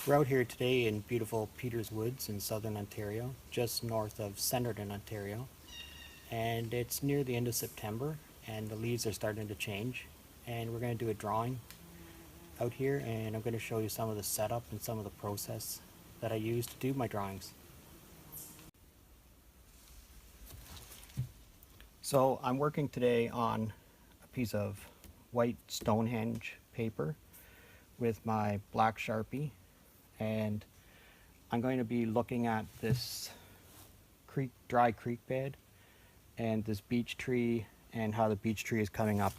We're out here today in beautiful Peters Woods in southern Ontario, just north of Centerton, Ontario. And it's near the end of September and the leaves are starting to change. And we're going to do a drawing out here, and I'm going to show you some of the setup and some of the process that I use to do my drawings. So I'm working today on a piece of white Stonehenge paper with my black Sharpie, and I'm going to be looking at this dry creek bed and this beech tree and how the beech tree is coming up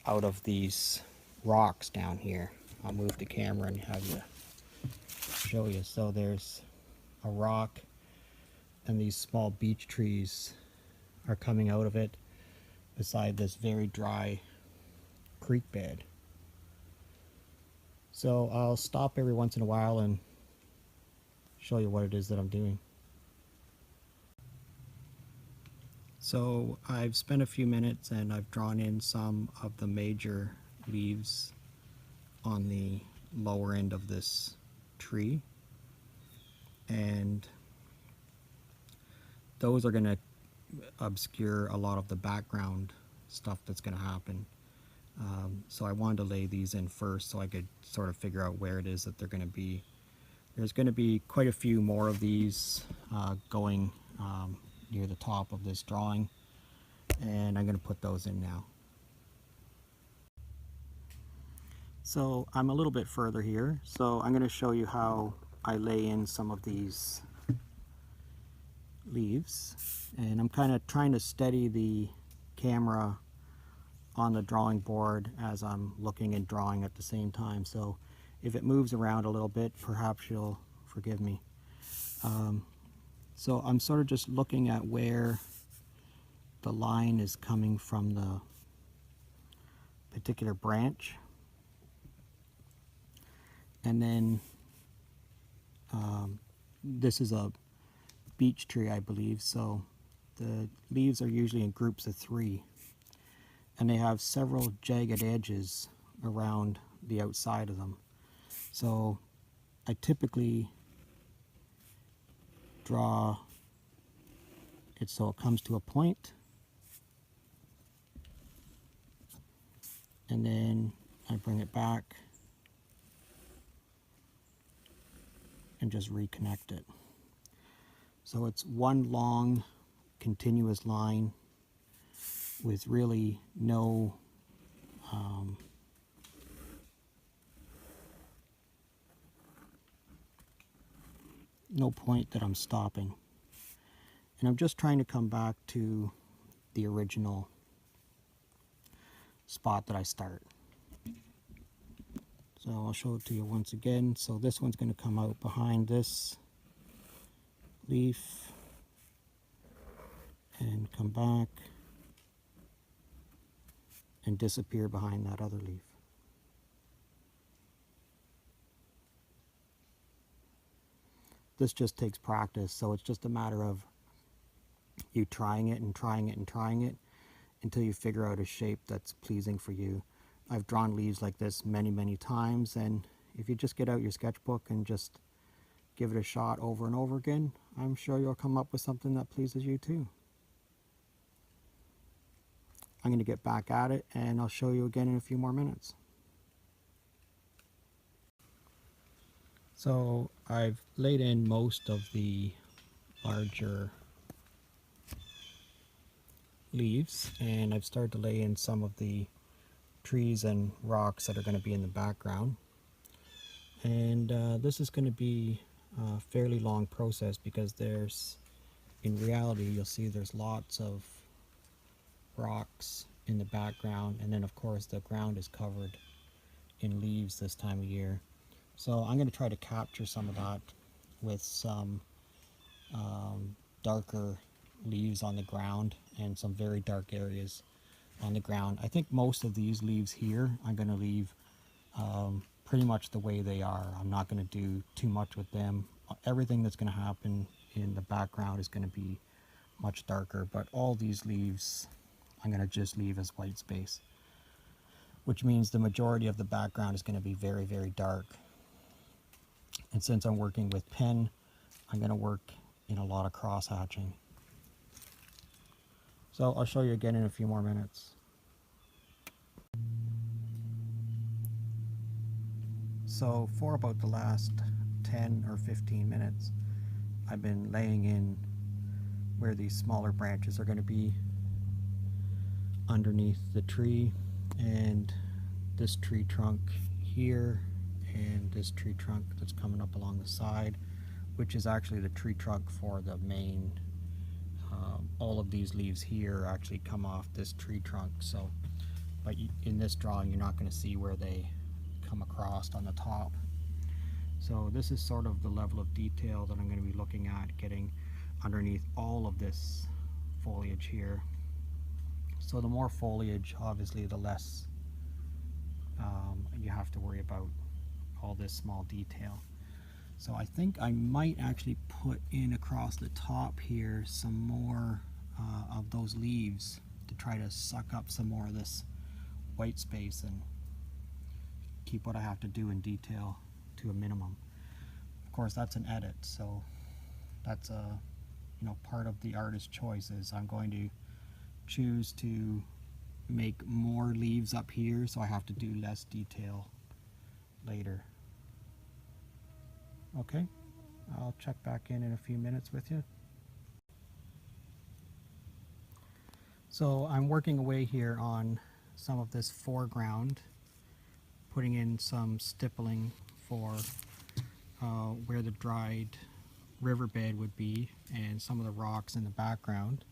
out of these rocks down here. I'll move the camera and have you show you. So there's a rock and these small beech trees are coming out of it beside this very dry creek bed. So I'll stop every once in a while and show you what it is that I'm doing. So I've spent a few minutes and I've drawn in some of the major leaves on the lower end of this tree, and those are going to obscure a lot of the background stuff that's going to happen. So I wanted to lay these in first so I could sort of figure out where it is that they're going to be. There's going to be quite a few more of these going near the top of this drawing, and I'm going to put those in now. So I'm a little bit further here, so I'm going to show you how I lay in some of these leaves, and I'm kind of trying to steady the camera on the drawing board as I'm looking and drawing at the same time. So if it moves around a little bit, perhaps you'll forgive me. So I'm sort of just looking at where the line is coming from the particular branch. And then this is a beech tree, I believe, so the leaves are usually in groups of 3. And they have several jagged edges around the outside of them. So I typically draw it so it comes to a point, and then I bring it back and just reconnect it. So it's one long continuous line with really no point that I'm stopping. And I'm just trying to come back to the original spot that I start. So I'll show it to you once again. So this one's going to come out behind this leaf and come back and disappear behind that other leaf. This just takes practice, so it's just a matter of you trying it and trying it and trying it until you figure out a shape that's pleasing for you. I've drawn leaves like this many times, and if you just get out your sketchbook and just give it a shot over and over again, I'm sure you'll come up with something that pleases you too. I'm going to get back at it and I'll show you again in a few more minutes. So I've laid in most of the larger leaves, and I've started to lay in some of the trees and rocks that are going to be in the background. And this is going to be a fairly long process because in reality, you'll see there's lots of rocks in the background, and then of course the ground is covered in leaves this time of year. So I'm going to try to capture some of that with some darker leaves on the ground and some very dark areas on the ground. I think most of these leaves here I'm going to leave pretty much the way they are. I'm not going to do too much with them. Everything that's going to happen in the background is going to be much darker, but all these leaves I'm going to just leave as white space, which means the majority of the background is going to be very dark. And since I'm working with pen, I'm going to work in a lot of cross hatching. So I'll show you again in a few more minutes. So for about the last 10 or 15 minutes, I've been laying in where these smaller branches are going to be underneath the tree, and this tree trunk here, and this tree trunk that's coming up along the side, which is actually the tree trunk for the main. All of these leaves here actually come off this tree trunk, so but in this drawing you're not going to see where they come across on the top. So this is sort of the level of detail that I'm going to be looking at, getting underneath all of this foliage here. So the more foliage, obviously, the less you have to worry about all this small detail. So I think I might actually put in across the top here some more of those leaves to try to suck up some more of this white space and keep what I have to do in detail to a minimum. Of course, that's an edit, so that's a part of the artist's choice. Is I'm going to choose to make more leaves up here, so I have to do less detail later. Okay, I'll check back in a few minutes with you. So I'm working away here on some of this foreground, putting in some stippling for where the dried riverbed would be and some of the rocks in the background.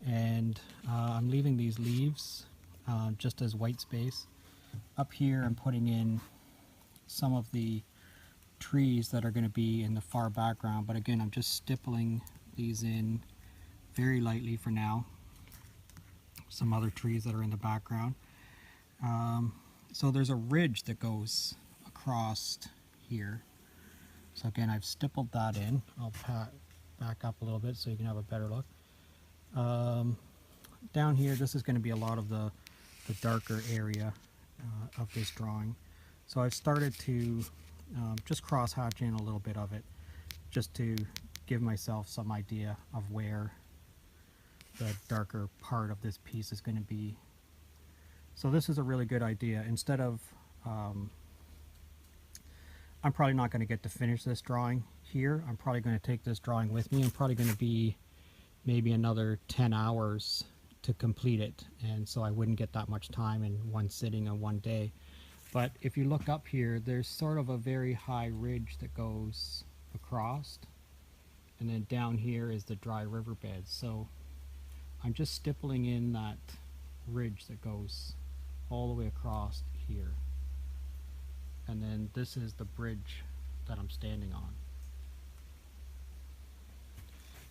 And I'm leaving these leaves just as white space. Up here I'm putting in some of the trees that are going to be in the far background, but again I'm just stippling these in very lightly for now. Some other trees that are in the background. So there's a ridge that goes across here. So again, I've stippled that in. I'll back up a little bit so you can have a better look. Down here, this is going to be a lot of the darker area of this drawing. So I've started to just cross hatch in a little bit of it, just to give myself some idea of where the darker part of this piece is going to be. So this is a really good idea. Instead of I'm probably not going to get to finish this drawing here. I'm probably going to take this drawing with me. I'm probably going to be maybe another 10 hours to complete it, and so I wouldn't get that much time in one sitting on one day. But if you look up here, there's sort of a very high ridge that goes across, and then down here is the dry riverbed. So I'm just stippling in that ridge that goes all the way across here. And then this is the bridge that I'm standing on.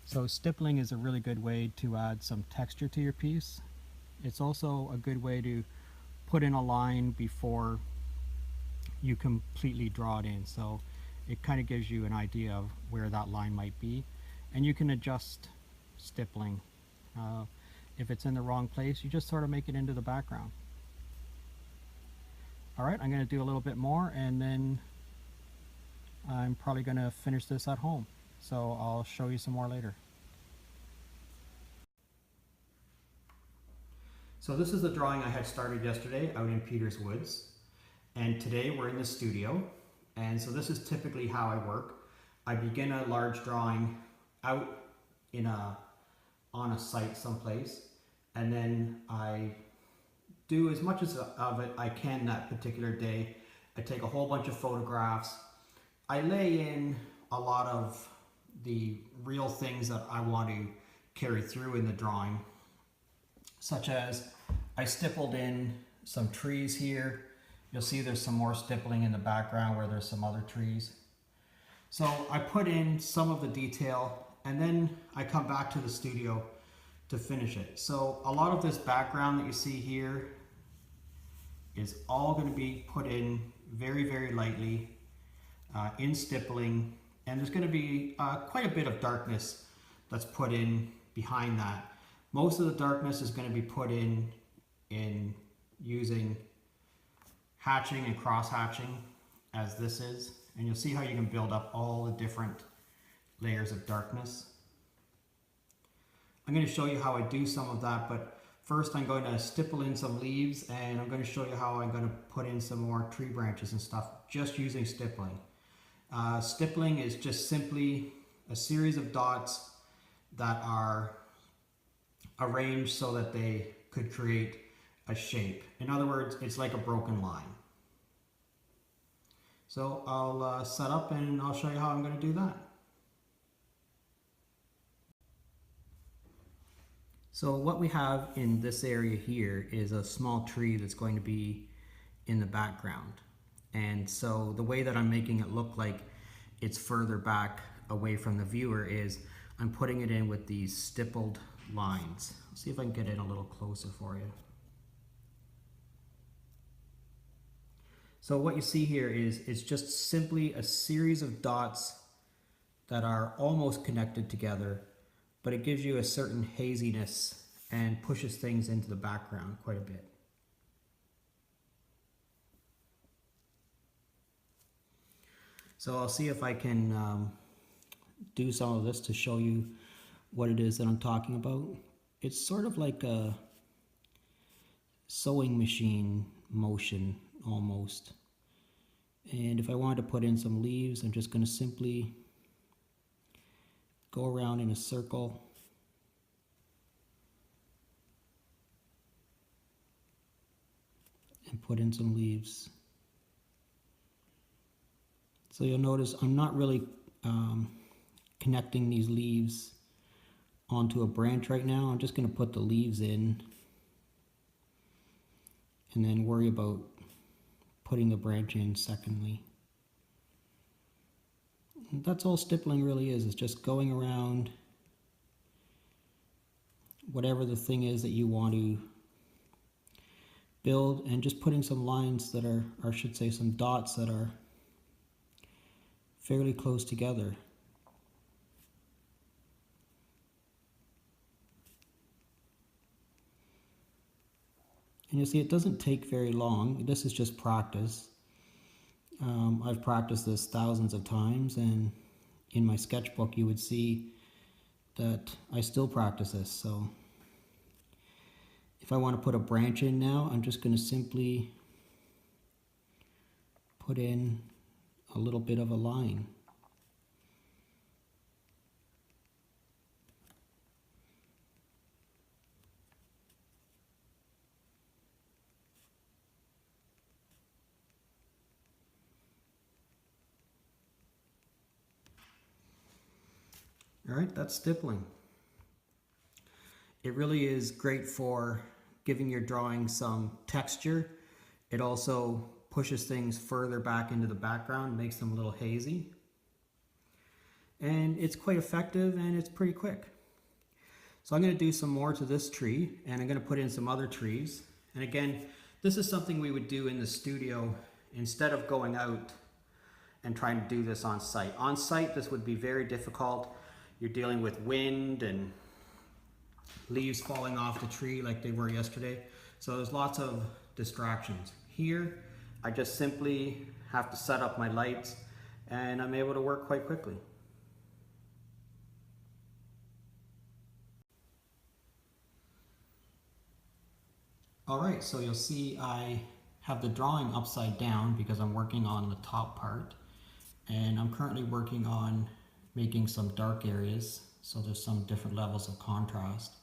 So stippling is a really good way to add some texture to your piece. It's also a good way to put in a line before you completely draw it in. So it kind of gives you an idea of where that line might be. And you can adjust stippling. If it's in the wrong place, you just sort of make it into the background. Alright, I'm going to do a little bit more, and then I'm probably going to finish this at home. So I'll show you some more later. So this is the drawing I had started yesterday out in Peters Woods. And today we're in the studio. And so this is typically how I work. I begin a large drawing out in on a site someplace, and then I do as much of it I can that particular day. I take a whole bunch of photographs. I lay in a lot of the real things that I want to carry through in the drawing, such as I stippled in some trees here. You'll see there's some more stippling in the background where there's some other trees. So I put in some of the detail, and then I come back to the studio to finish it. So a lot of this background that you see here is all going to be put in very, very lightly in stippling, and there's going to be quite a bit of darkness that's put in behind that. Most of the darkness is going to be put in using hatching and cross hatching, as this is, and you'll see how you can build up all the different layers of darkness. I'm going to show you how I do some of that, but first I'm going to stipple in some leaves, and I'm going to show you how I'm going to put in some more tree branches and stuff just using stippling. Stippling is just simply a series of dots that are arranged so that they could create a shape. In other words, it's like a broken line. So I'll set up and I'll show you how I'm going to do that. So what we have in this area here is a small tree that's going to be in the background. And so the way that I'm making it look like it's further back away from the viewer is I'm putting it in with these stippled lines. Let's see if I can get in a little closer for you. So what you see here is it's just simply a series of dots that are almost connected together, but it gives you a certain haziness and pushes things into the background quite a bit. So I'll see if I can do some of this to show you what it is that I'm talking about. It's sort of like a sewing machine motion almost. And if I wanted to put in some leaves, I'm just going to simply go around in a circle and put in some leaves. So you'll notice I'm not really connecting these leaves onto a branch right now. I'm just going to put the leaves in and then worry about putting the branch in secondly. And that's all stippling really is. It's just going around whatever the thing is that you want to build and just putting some lines that are, or I should say some dots that are fairly close together. And you'll see it doesn't take very long. This is just practice. I've practiced this thousands of times, and in my sketchbook you would see that I still practice this. So if I want to put a branch in now, I'm just going to simply put in a little bit of a line. All right, that's stippling. It really is great for giving your drawing some texture. It also pushes things further back into the background, makes them a little hazy. And it's quite effective and it's pretty quick. So I'm going to do some more to this tree, and I'm going to put in some other trees. And again, this is something we would do in the studio instead of going out and trying to do this on site. On site, this would be very difficult. You're dealing with wind and leaves falling off the tree like they were yesterday. So there's lots of distractions. Here, I just simply have to set up my lights and I'm able to work quite quickly. All right, so you'll see I have the drawing upside down because I'm working on the top part, and I'm currently working on making some dark areas, so there's some different levels of contrast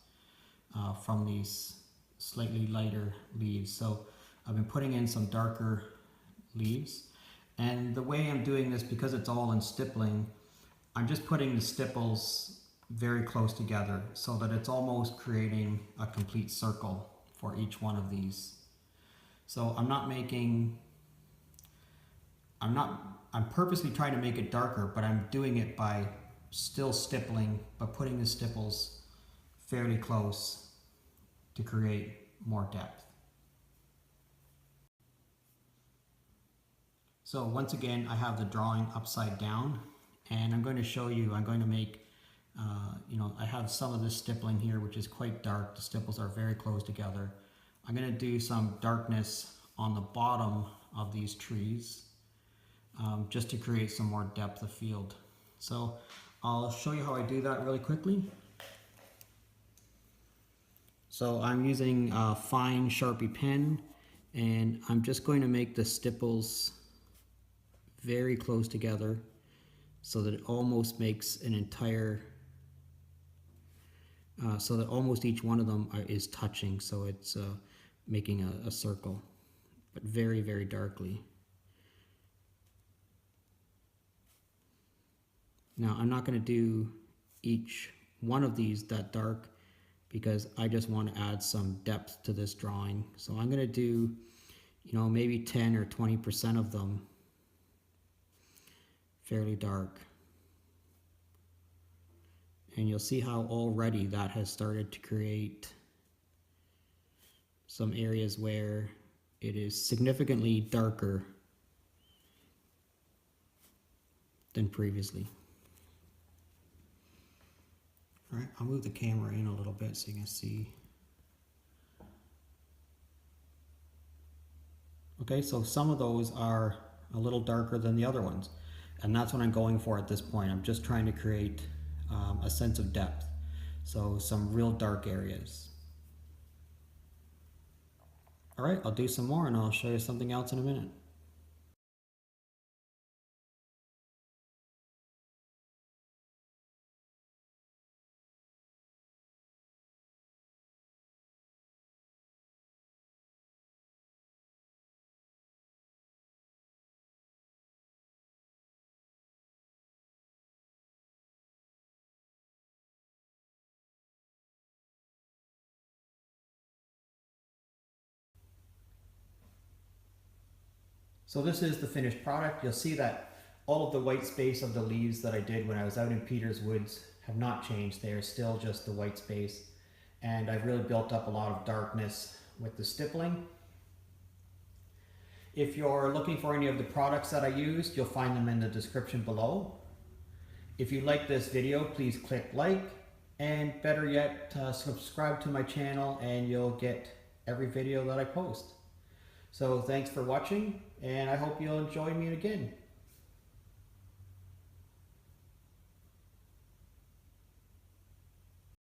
from these slightly lighter leaves. So I've been putting in some darker leaves, and the way I'm doing this, because it's all in stippling, I'm just putting the stipples very close together so that it's almost creating a complete circle for each one of these. So I'm purposely trying to make it darker, but I'm doing it by still stippling, but putting the stipples fairly close to create more depth. So once again, I have the drawing upside down, and I'm going to show you, I'm going to make, I have some of this stippling here, which is quite dark. The stipples are very close together. I'm going to do some darkness on the bottom of these trees. just to create some more depth of field. So I'll show you how I do that really quickly. So I'm using a fine Sharpie pen, and I'm just going to make the stipples very close together so that it almost makes an entire, so that almost each one of them is touching, so it's making a circle, but very, very darkly. Now I'm not going to do each one of these that dark because I just want to add some depth to this drawing. So I'm going to do, you know, maybe 10 or 20% of them fairly dark. And you'll see how already that has started to create some areas where it is significantly darker than previously. All right, I'll move the camera in a little bit so you can see. Okay, so some of those are a little darker than the other ones, and that's what I'm going for at this point. I'm just trying to create a sense of depth, so some real dark areas. All right, I'll do some more and I'll show you something else in a minute. So this is the finished product. You'll see that all of the white space of the leaves that I did when I was out in Peter's Woods have not changed. They are still just the white space. And I've really built up a lot of darkness with the stippling. If you're looking for any of the products that I used, you'll find them in the description below. If you like this video, please click like, and better yet, subscribe to my channel and you'll get every video that I post. So thanks for watching, and I hope you'll join me again.